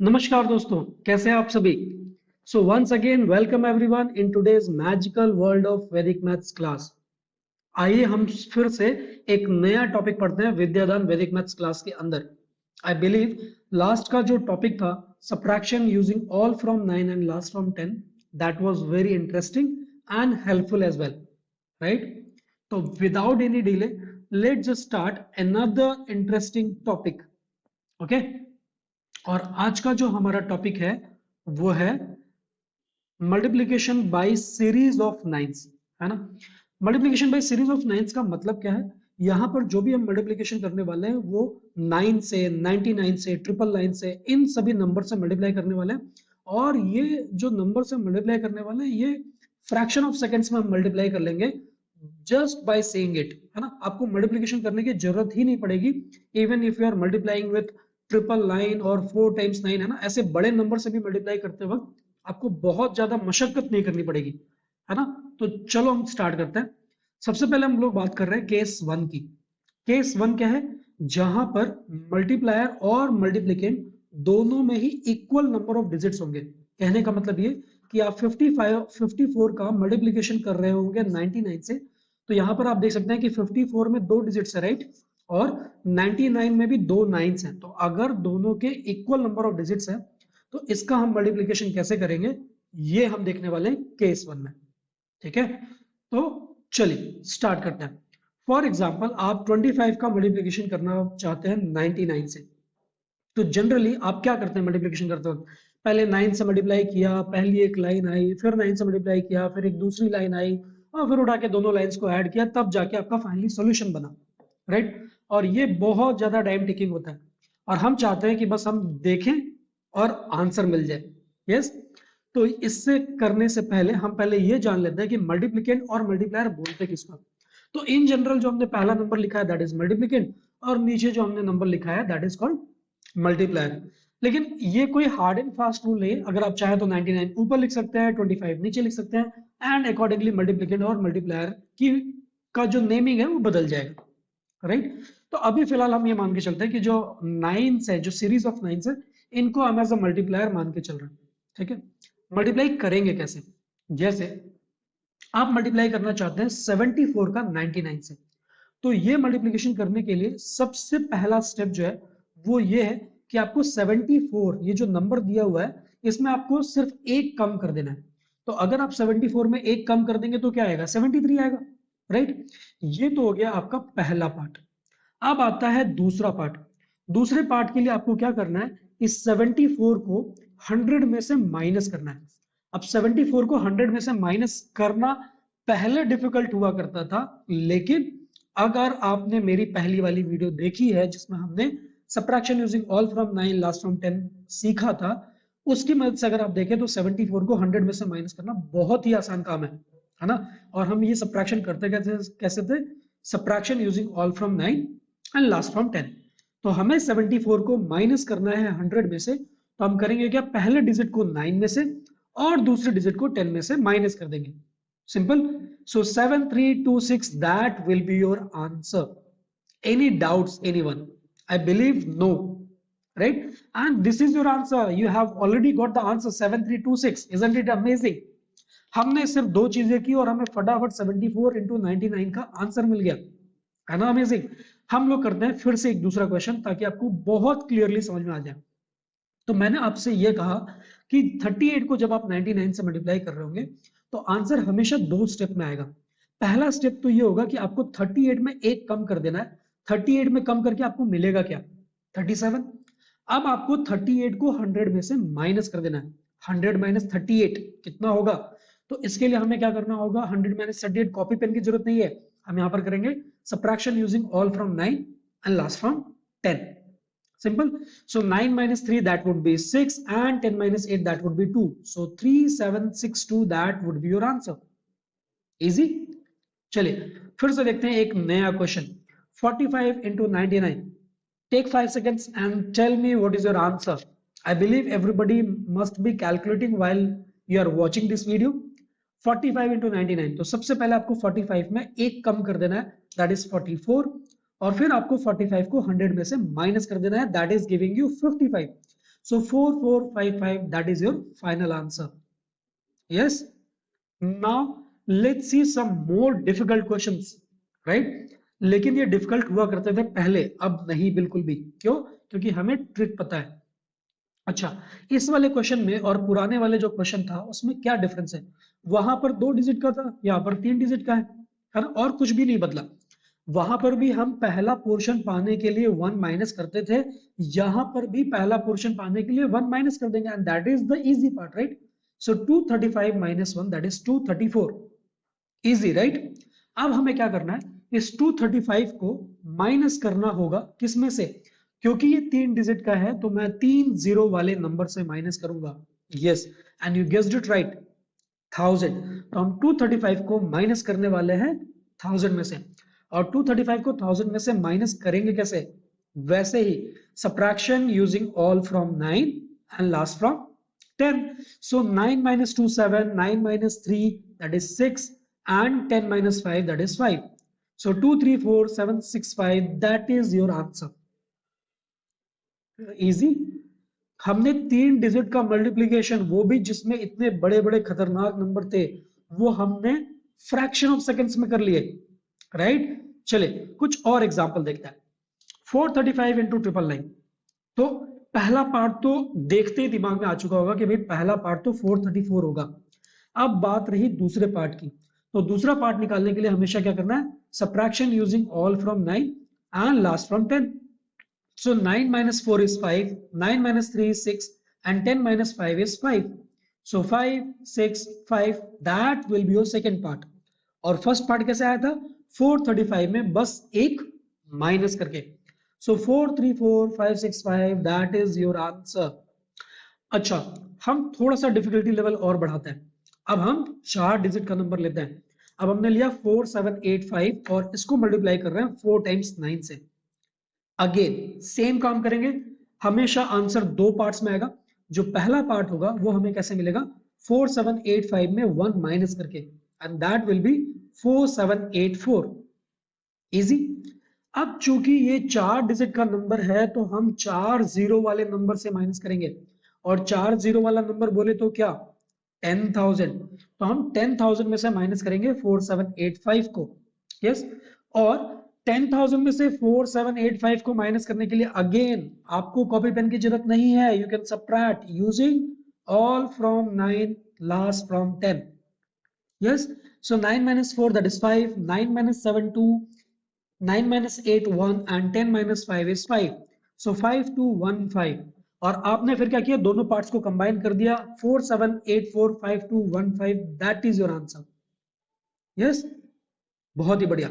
नमस्कार दोस्तों, कैसे हैं आप सभी। So once again welcome everyone in today's magical world of Vedic maths class. आइए हम फिर से एक नया टॉपिक पढ़ते हैं विद्यादान वैदिक मैथ्स क्लास के अंदर। आई बिलीव लास्ट का जो टॉपिक था subtraction using all from 9 and last from 10, that was very interesting and helpful as well, right. तो without any delay let's just start another interesting topic. Okay, और आज का जो हमारा टॉपिक है वो है multiplication by series of nines, है ना। Multiplication by series of nines का मतलब क्या है। यहां पर जो भी हम मल्टीप्लीकेशन करने वाले हैं वो 9 से 99 से 999 से इन सभी नंबर से मल्टीप्लाई करने वाले हैं। और ये जो नंबर से मल्टीप्लाई करने वाले हैं ये फ्रैक्शन ऑफ सेकंड्स में हम मल्टीप्लाई कर लेंगे जस्ट बाय सेइंग इट, है ना। आपको मल्टीप्लीकेशन करने की जरूरत ही नहीं पड़ेगी। Even if you are multiplying with 999 और 4 टाइम्स 9, है ना, ऐसे बड़े नंबर से भी मल्टीप्लाई करते वक्त आपको बहुत ज्यादा मशक्कत नहीं करनी पड़ेगी, है ना। तो चलो हम स्टार्ट करते हैं। सबसे पहले हम लोग बात कर रहे हैं केस वन की। केस वन क्या है, जहां पर मल्टीप्लायर और मल्टीप्लिकेंट दोनों में ही इक्वल नंबर ऑफ डिजिट्स होंगे। कहने का मतलब ये कि आप 54 का मल्टीप्लिकेशन कर रहे होंगे 99 से, तो यहां पर आप देख सकते हैं कि 54 में 2 डिजिट्स है, राइट, और 99 में भी 2 नाइन्स हैं। तो अगर दोनों के इक्वल नंबर ऑफ डिजिट्स हैं तो इसका हम मल्टीप्लिकेशन कैसे करेंगे ये हम देखने वाले हैं केस वन में, ठीक है। तो चलिए स्टार्ट करते हैं। फॉर एग्जाम्पल आप 25 का मल्टीप्लिकेशन करना चाहते हैं 99 से। तो जनरली आप क्या करते हैं मल्टीप्लिकेशन करते वक्त, पहले 9 से मल्टीप्लाई किया, पहली एक लाइन आई, फिर 9 से मल्टीप्लाई किया, फिर एक दूसरी लाइन आई, और फिर उठा के दोनों लाइंस को ऐड किया, तब जाके आपका फाइनली सॉल्यूशन बना, राइट। और ये बहुत ज्यादा टाइम टेकिंग होता है और हम चाहते हैं कि बस हम देखें और आंसर मिल जाए। यस, तो इससे करने से पहले हम पहले ये जान लेते हैं कि मल्टीप्लिकेंट और मल्टीप्लायर बोलते किसको। तो इन जनरल जो हमने पहला नंबर लिखा है दैट इज मल्टीप्लिकेंट, और नीचे जो हमने नंबर लिखा है दैट इज कॉल्ड मल्टीप्लायर। लेकिन ये कोई हार्ड एंड फास्ट रूल नहीं है। अगर आप चाहे तो 99 ऊपर लिख सकते हैं, 25 नीचे लिख सकते हैं, एंड अकॉर्डिंगली मल्टीप्लिकेंट और मल्टीप्लायर की का जो नेमिंग है वो बदल जाएगा, राइट। तो अभी फिलहाल हम ये मान के चलते हैं कि जो नाइन्स है, जो सीरीज ऑफ नाइन्स है, इनको हम एज अ मल्टीप्लायर मान के चल रहे हैं, ठीक है। मल्टीप्लाई करेंगे कैसे, जैसे आप मल्टीप्लाई करना चाहते हैं 74 का 99 से, तो ये मल्टीप्लिकेशन करने के लिए सबसे पहला स्टेप जो है वो ये है कि आपको 74, ये जो नंबर दिया हुआ है, इसमें आपको सिर्फ एक कम कर देना है। तो अगर आप 74 में एक कम कर देंगे तो क्या आएगा, 73 आएगा, राइट। ये तो हो गया आपका पहला पार्ट। अब आता है दूसरा पार्ट। दूसरे पार्ट के लिए आपको क्या करना है, इस 74 को 100 में से माइनस करना है। अब 74 को 100 में से माइनस करना पहले डिफिकल्ट हुआ करता था, लेकिन अगर आपने मेरी पहली वाली वीडियो देखी है जिसमें हमने subtraction using all from 9 last from 10 सीखा था, उसकी मदद से अगर आप देखें तो 74 को 100 में से माइनस करना बहुत ही आसान काम है ना। और हम ये सबट्रैक्शन करते कैसे थे, subtraction using all from 9 and last from 10। तो हमें 74 को माइनस करना है 100 में से, तो हम करेंगे क्या, पहले डिजिट को 9 में से और दूसरे डिजिट को 10 में से माइनस कर देंगे। Simple. So 7326, that will be your answer. Any doubts anyone? I believe no, right? And this is your answer. You have already got the answer 7326. Isn't it amazing? हमने सिर्फ दो चीजें की और हमें फटाफट 74 into 99 का आंसर मिल गया, है ना अमेजिंग। हम लोग करते हैं फिर से एक दूसरा क्वेश्चन ताकि आपको बहुत क्लियरली समझ में आ जाए। तो मैंने आपसे यह कहा कि 38 को जब आप 99 से मल्टीप्लाई कर रहे होंगे तो आंसर हमेशा दो स्टेप में आएगा। पहला स्टेप तो ये होगा कि आपको 38 में एक कम कर देना है। 38 में कम करके आपको मिलेगा क्या, 37। अब आपको 38 को 100 में से माइनस कर देना है। 100 माइनस 38 कितना होगा, तो इसके लिए हमें क्या करना होगा, 100 माइनस 38 कॉपी पेन की जरूरत नहीं है, हम यहां पर करेंगे subtraction using all from 9 and last from 10। Simple. So 9 minus 3 that would be 6 and 10 minus 8 that would be 2. So 3762 that would be your answer. Easy. चलिए फिर से देखते हैं एक नया question. 45 into 99. Take 5 seconds and tell me what is your answer. I believe everybody must be calculating while you are watching this video. 45 into 99, तो सबसे पहले आपको 45 में एक कम कर देना है, that is 44, और फिर आपको 45 को 100 में से माइनस कर देना है, that is giving you 55। So 4455, that is your final answer. Yes. Now let's see some more difficult questions, right? लेकिन ये डिफिकल्ट हुआ करते थे पहले, अब नहीं बिल्कुल भी। क्यों? क्योंकि हमें ट्रिक पता है। अच्छा, इस वाले क्वेश्चन में और पुराने वाले जो क्वेश्चन था उसमें क्या डिफरेंस है? वहां पर 2 डिजिट का था, यहाँ पर 3 डिजिट का है ना? और कुछ भी नहीं बदला। वहां पर भी हम पहला पोर्शन पाने के लिए 1 माइनस करते थे, यहां पर भी पहला पोर्शन पाने के लिए 1 माइनस कर देंगे, and that is the easy part, right? So 235 minus 1, that is 234। Easy, right? अब हमें क्या करना है, इस 235 को माइनस करना होगा किसमें से? क्योंकि ये 3 डिजिट का है तो मैं 3 जीरो वाले नंबर से माइनस करूंगा। Yes, and you guessed it right, 1000। तो हम 235 को माइनस करने वाले हैं 1000 में से, और 235 को 1000 में से माइनस करेंगे कैसे? वैसे ही, subtraction using all from 9 and last from 10. So 9 minus 2, 7, 9 minus 3, that is 6, and 10 minus 5, that is 5. So 2, 3, 4, 7, 6, 5, that is your answer. Easy. हमने 3 डिजिट का मल्टीप्लीकेशन, वो भी जिसमें इतने बड़े बड़े खतरनाक नंबर थे, वो हमने फ्रैक्शन ऑफ सेकंड्स में कर लिए, राइट? चले कुछ और एग्जांपल देखते हैं। 435 इंटू 999, तो पहला पार्ट तो देखते ही दिमाग में आ चुका होगा कि भाई पहला पार्ट तो 434 होगा। अब बात रही दूसरे पार्ट की, तो दूसरा पार्ट निकालने के लिए हमेशा क्या करना है? Subtraction using all from 9 and last from 10. So 9 minus 4 is 5, 9 minus 3 is 6, and 10 minus 5 is 5. So 5, 6, 5, that will be your second part. और फर्स्ट पार्ट कैसे आया था? 435 में बस एक माइनस करके। So 4, 3, 4, 5, 6, 5, that is your answer. अच्छा, हम थोड़ा सा डिफिकल्टी लेवल और बढ़ाते हैं। अब हम 4 डिजिट का नंबर लेते हैं। अब हमने लिया 4785 और इसको मल्टीप्लाई कर रहे हैं 4 टाइम्स 9 से। अगेन सेम काम करेंगे, हमेशा आंसर 2 पार्ट्स में आएगा। जो पहला पार्ट होगा वो हमें कैसे मिलेगा? 4785 में 1 माइनस करके, and that will be 4784। Easy. अब चूंकि ये 4 डिजिट का नंबर है तो हम 4 जीरो वाले नंबर से माइनस करेंगे, और 4 जीरो वाला नंबर बोले तो क्या? 10,000। तो हम 10,000 में से माइनस करेंगे 4785 को। यस, और 10,000 में से 4785 को माइनस करने के लिए अगेन आपको कॉपी पेन की जरूरत नहीं है, you can subtract using all from 9 last from 10. Yes, so 9 minus 4, that is 5, 9 minus 7, 2, 9 minus 8, 1, and 10 minus 5 is 5. So 5215. और आपने फिर क्या किया? दोनों पार्ट्स को कंबाइन कर दिया, 47845215, that is your answer. Yes, बहुत ही बढ़िया।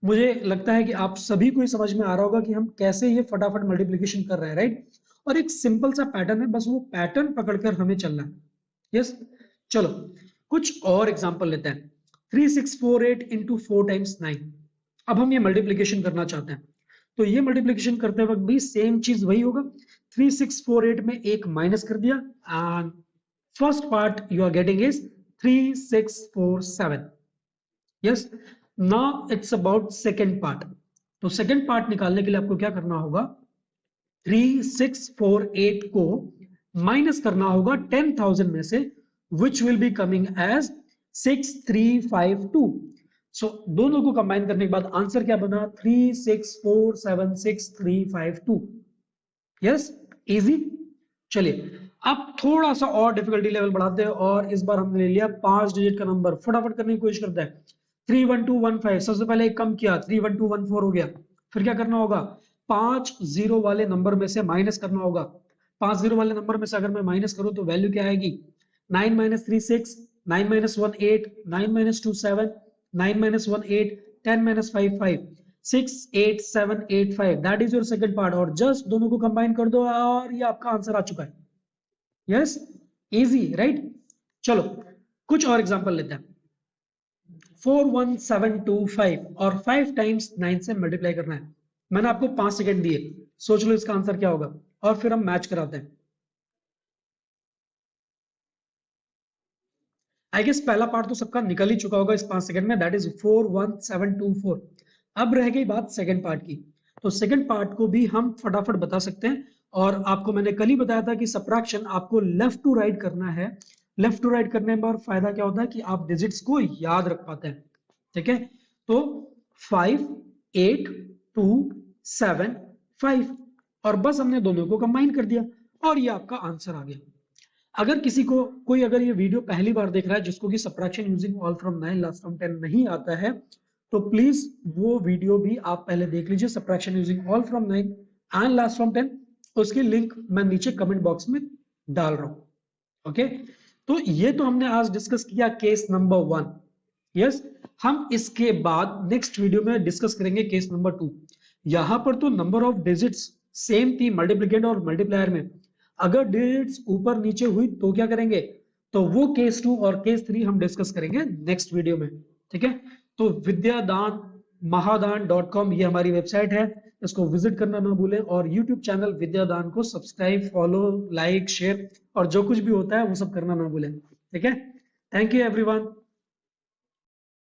मुझे लगता है कि आप सभी को समझ में आ रहा होगा कि हम कैसे ये फटाफट मल्टीप्लिकेशन कर रहे हैं, राइट? और एक सिंपल सा पैटर्न है, बस वो पैटर्न पकड़कर हमें चलना है। यस, चलो कुछ और एग्जांपल लेते हैं। 3648 इंटू 4 टाइम्स 9। अब हम ये मल्टीप्लिकेशन करना चाहते हैं, तो ये मल्टीप्लिकेशन करते वक्त भी सेम चीज वही होगा। 3648 में एक माइनस कर दिया, and first part you are getting is 3647। Yes, now it's about second part. तो सेकेंड पार्ट निकालने के लिए आपको क्या करना होगा? 3648 को माइनस करना होगा 10,000 में से, which will be coming as 6352। So दोनों को कंबाइन करने के बाद आंसर क्या बना? 36476352। Yes, easy. चलिए अब थोड़ा सा और डिफिकल्टी लेवल बढ़ाते हैं, और इस बार हमने ले लिया 5 डिजिट का नंबर। फटाफट करने की कोशिश करते हैं। 31215, सबसे पहले एक कम किया, 31214 हो गया। फिर क्या करना होगा? 5 जीरो वाले नंबर में से माइनस करना होगा। 5 जीरो वाले नंबर में से अगर मैं माइनस करूं तो वैल्यू क्या आएगी? 9 minus 3 6, 9 minus 1 8, 9 minus 2 7, 9 minus 1 8, 10 minus 5 5, 6 8 7 8 5, that is your second part. और जस्ट दोनों को कंबाइन कर दो और ये आपका आंसर आ चुका है। Yes, easy, right? चलो कुछ और एग्जांपल लेते हैं। 41725 और 5 टाइम्स 9 से मल्टीप्लाई करना है। मैंने आपको 5 सेकंड दिए, सोच लो इसका आंसर क्या होगा, और फिर हम मैच कराते हैं। आई गेस पहला पार्ट तो सबका निकल ही चुका होगा इस 5 सेकंड में, दैट इज 41724। अब रह गई बात सेकंड पार्ट की। तो सेकंड पार्ट को भी हम फटाफट बता सकते हैं, और आपको मैंने कल ही बताया था कि सब्ट्रैक्शन आपको लेफ्ट टू राइट करना है। लेफ्ट टू राइट करने में और फायदा क्या होता है कि आप डिजिट्स को याद रख पाते हैं। ठीक है, तो 5 8 2 7 5 और बस हमने दोनों को कंबाइन कर दिया और ये आपका आंसर आ गया। अगर किसी को कोई अगर ये वीडियो पहली बार देख रहा है जिसको कि subtraction using all from 9 last from 10 नहीं आता है, तो प्लीज वो वीडियो भी आप पहले देख लीजिए, subtraction using all from 9 and last from 10। उसकी लिंक मैं नीचे कमेंट बॉक्स में डाल रहा हूं। ओके, तो ये तो हमने आज डिस्कस किया केस नंबर 1। यस, हम इसके बाद नेक्स्ट वीडियो में डिस्कस करेंगे केस नंबर 2। यहां पर तो नंबर ऑफ डिजिट्स सेम थी मल्टीप्लिकेंड और मल्टीप्लायर में, अगर डिजिट्स ऊपर नीचे हुई तो क्या करेंगे, तो वो केस 2 और केस 3 हम डिस्कस करेंगे नेक्स्ट वीडियो में। ठीक है, तो विद्यादान महादान.com ये हमारी वेबसाइट है, इसको विजिट करना ना भूलें और यूट्यूब चैनल विद्यादान को सब्सक्राइब, फॉलो, लाइक, शेयर और जो कुछ भी होता है वो सब करना ना भूलें। ठीक है, थैंक यू एवरीवन।